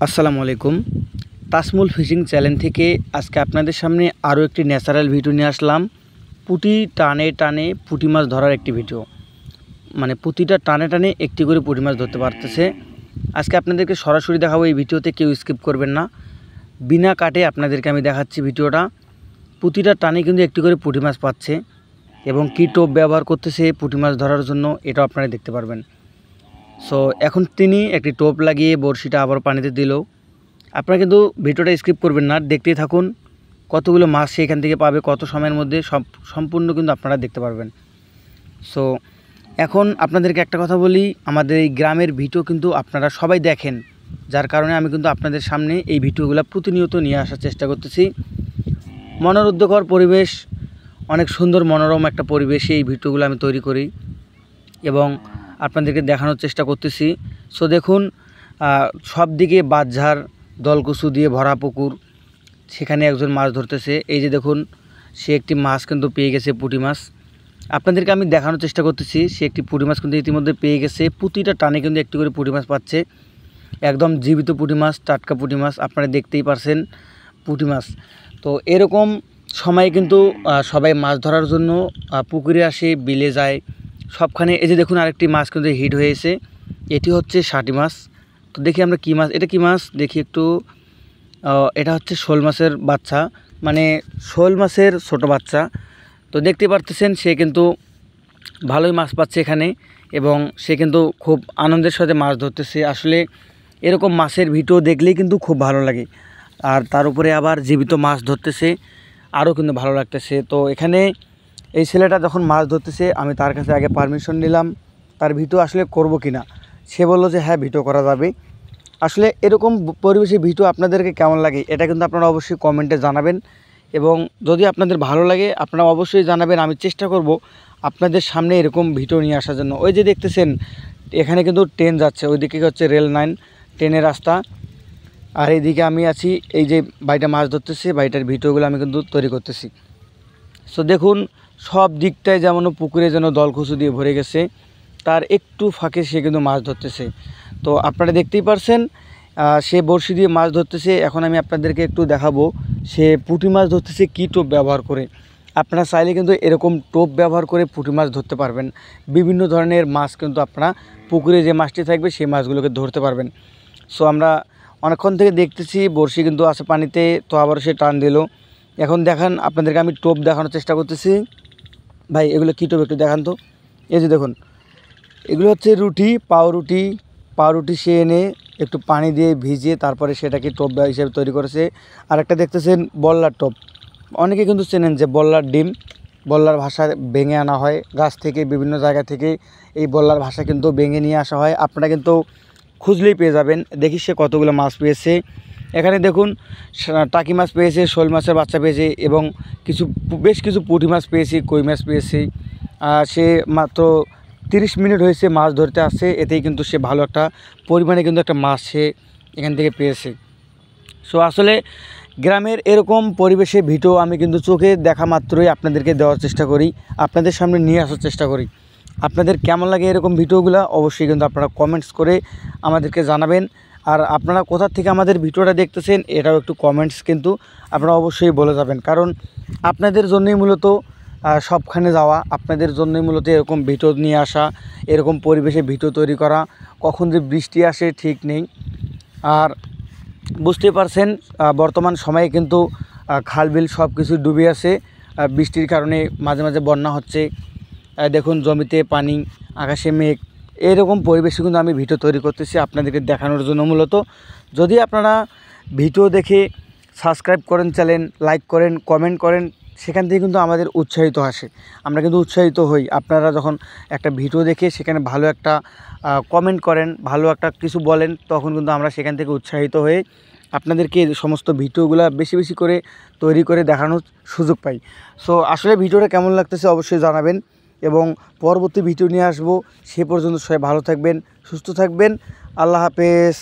আসসালামু আলাইকুম। তাসমুল fishing channel থেকে আজকে আপনাদের সামনে আরও একটি ন্যাচারাল ভিডিও নিয়ে আসলাম। পুঁটি টানে টানে পুঁটি মাছ ধরার একটি ভিডিও, মানে পুঁটিটা টানে টানে একটি করে পুঁটি মাছ ধরতে পারতেছে। আজকে আপনাদেরকে সরাসরি দেখাবো, এই ভিডিওতে কেউ স্কিপ করবেন না, বিনা কাটে আপনাদেরকে আমি দেখাচ্ছি ভিডিওটা। পুঁটিটা টানে কিন্তু একটি করে পুঁটি মাছ পাচ্ছে এবং কী টোপ ব্যবহার করতেছে পুঁটি মাছ ধরার জন্য এটাও আপনারা দেখতে পারবেন। সো এখন তিনি একটি টোপ লাগিয়ে বড়শিটা আবার পানিতে দিল। আপনারা কিন্তু ভিডিওটা স্কিপ করবেন না, দেখতেই থাকুন। কতগুলো মাছ সে এখান থেকে পাবে, কত সময়ের মধ্যে সম্পূর্ণ কিন্তু আপনারা দেখতে পারবেন। সো এখন আপনাদেরকে একটা কথা বলি, আমাদের এই গ্রামের ভিডিও কিন্তু আপনারা সবাই দেখেন, যার কারণে আমি কিন্তু আপনাদের সামনে এই ভিডিওগুলো প্রতিনিয়ত নিয়ে আসার চেষ্টা করতেছি। মনোরুদ্ধকর পরিবেশ, অনেক সুন্দর মনোরম একটা পরিবেশে এই ভিডিওগুলো আমি তৈরি করি এবং আপনাদেরকে দেখানোর চেষ্টা করতেছি। সো দেখুন, সব দিকে বাঁধঝাড়, দলকুচু দিয়ে ভরা পুকুর, সেখানে একজন মাছ ধরতেছে। এই যে দেখুন, সে একটি মাছ কিন্তু পেয়ে গেছে, পুঁটি মাছ। আপনাদেরকে আমি দেখানোর চেষ্টা করতেছি, সে একটি পুঁটি মাছ কিন্তু ইতিমধ্যে পেয়ে গেছে। প্রতিটা টানে কিন্তু একটি করে পুঁটি মাছ পাচ্ছে, একদম জীবিত পুঁটি মাছ, টাটকা পুঁটি মাছ, আপনারা দেখতেই পারছেন পুঁটি মাছ। তো এরকম সময়ে কিন্তু সবাই মাছ ধরার জন্য পুকুরে আসে, বিলে যায়, সবখানে। এই যে দেখুন, আরেকটি মাছ কিন্তু হিট হয়েছে, এটি হচ্ছে ষাটি মাছ। তো দেখি আমরা কী মাছ, এটা কী মাছ দেখি একটু। এটা হচ্ছে শোল মাছের বাচ্চা, মানে শোল মাছের ছোট বাচ্চা। তো দেখতে পারতেছেন সে কিন্তু ভালোই মাছ পাচ্ছে এখানে এবং সে কিন্তু খুব আনন্দের সাথে মাছ ধরতেছে। আসলে এরকম মাছের ভিডিও দেখলেই কিন্তু খুব ভালো লাগে, আর তার উপরে আবার জীবিত মাছ ধরতেছে, আরও কিন্তু ভালো লাগতেছে। তো এখানে এই ছেলেটা যখন মাছ ধরতেছে, আমি তার কাছে আগে পারমিশন নিলাম তার ভিডিও আসলে করব কি না। সে বলল যে হ্যাঁ, ভিডিও করা যাবে। আসলে এরকম পরিবেশে ভিডিও আপনাদেরকে কেমন লাগে এটা কিন্তু আপনারা অবশ্যই কমেন্টে জানাবেন, এবং যদি আপনাদের ভালো লাগে আপনারা অবশ্যই জানাবেন। আমি চেষ্টা করব আপনাদের সামনে এরকম ভিডিও নিয়ে আসার জন্য। ওই যে দেখতেছেন, এখানে কিন্তু ট্রেন যাচ্ছে, ওইদিকে হচ্ছে রেল লাইন, ট্রেনের রাস্তা, আর এইদিকে আমি আছি। এই যে বাড়িটা মাছ ধরতেছে, বাড়িটার ভিডিওগুলো আমি কিন্তু তৈরি করতেছি। সো দেখুন, সব দিকটায় যেমন পুকুরে যেন দলকুচু দিয়ে ভরে গেছে, তার একটু ফাঁকে সে কিন্তু মাছ ধরতেছে। তো আপনারা দেখতেই পারছেন, সে বড়শি দিয়ে মাছ ধরতেছে। এখন আমি আপনাদেরকে একটু দেখাবো সে পুঁটি মাছ ধরতেছে কী টোপ ব্যবহার করে। আপনারা চাইলে কিন্তু এরকম টোপ ব্যবহার করে পুঁটি মাছ ধরতে পারবেন। বিভিন্ন ধরনের মাছ কিন্তু আপনারা পুকুরে যে মাছটি থাকবে সেই মাছগুলোকে ধরতে পারবেন। সো আমরা অনেকক্ষণ থেকে দেখতেছি, বড়শি কিন্তু আছে পানিতে, তো আবার সে টান দিল। এখন দেখান, আপনাদেরকে আমি টোপ দেখানোর চেষ্টা করতেছি। ভাই এগুলো কী টোপ একটু দেখান তো। এই যে দেখুন, এগুলো হচ্ছে রুটি, পাউরুটি সে এনে একটু পানি দিয়ে ভিজিয়ে তারপরে সেটাকে টোপ হিসেবে তৈরি করেছে। আর একটা দেখতেছেন বল্লার টোপ, অনেকে কিন্তু চেনেন যে বল্লার ডিম, বল্লার ভাষা ভেঙে আনা হয় গাছ থেকে, বিভিন্ন জায়গা থেকে এই বল্লার ভাষা কিন্তু ভেঙে নিয়ে আসা হয়। আপনারা কিন্তু খুঁজলেই পেয়ে যাবেন। দেখি সে কতগুলো মাছ পেয়েছে। এখানে দেখুন, টাকি মাছ পেয়েছে, শোল মাছের বাচ্চা পেয়েছে এবং বেশ কিছু পুঁটি মাছ পেয়েছি, কই মাছ পেয়েছি। সে মাত্র 30 মিনিট হয়েছে মাছ ধরতে আসছে, এতেই কিন্তু সে ভালো একটা পরিমাণে কিন্তু একটা মাছ সে এখান থেকে পেয়েছে। সো আসলে গ্রামের এরকম পরিবেশে ভিডিও আমি কিন্তু চোখে দেখা মাত্রই আপনাদেরকে দেওয়ার চেষ্টা করি, আপনাদের সামনে নিয়ে আসার চেষ্টা করি। আপনাদের কেমন লাগে এরকম ভিডিওগুলো অবশ্যই কিন্তু আপনারা কমেন্টস করে আমাদেরকে জানাবেন। আর আপনারা কোথা থেকে আমাদের ভিডিওটা দেখতেছেন এটাও একটু কমেন্টস কিন্তু আপনারা অবশ্যই বলে যাবেন, কারণ আপনাদের জন্যই মূলত সবখানে যাওয়া, আপনাদের জন্যই মূলত এরকম ভিডিও নিয়ে আসা, এরকম পরিবেশে ভিডিও তৈরি করা। কখন যে বৃষ্টি আসে ঠিক নেই। আর বুঝতে পারছেন, বর্তমান সময়ে কিন্তু খাল বিল সব কিছু ডুবে আছে, বৃষ্টির কারণে মাঝে মাঝে বন্যা হচ্ছে। দেখুন, জমিতে পানি, আকাশে মেঘ, এরকম পরিবেশে কিন্তু আমি ভিডিও তৈরি করতেছি আপনাদেরকে দেখানোর জন্য মূলত। যদি আপনারা ভিডিও দেখে সাবস্ক্রাইব করেন, চ্যানেল লাইক করেন, কমেন্ট করেন, সেখান থেকে কিন্তু আমাদের উৎসাহিত আসে, আমরা কিন্তু উৎসাহিত হই। আপনারা যখন একটা ভিডিও দেখে সেখানে ভালো একটা কমেন্ট করেন, ভালো একটা কিছু বলেন, তখন কিন্তু আমরা সেখান থেকে উৎসাহিত হয়ে আপনাদেরকে সমস্ত ভিডিওগুলো বেশি বেশি করে তৈরি করে দেখানোর সুযোগ পাই। সো আসলে ভিডিওটা কেমন লাগতেছে অবশ্যই জানাবেন, এবং পরবর্তী ভিডিও নিয়ে আসবো। সে পর্যন্ত সবাই ভালো থাকবেন, সুস্থ থাকবেন। আল্লাহ হাফেজ।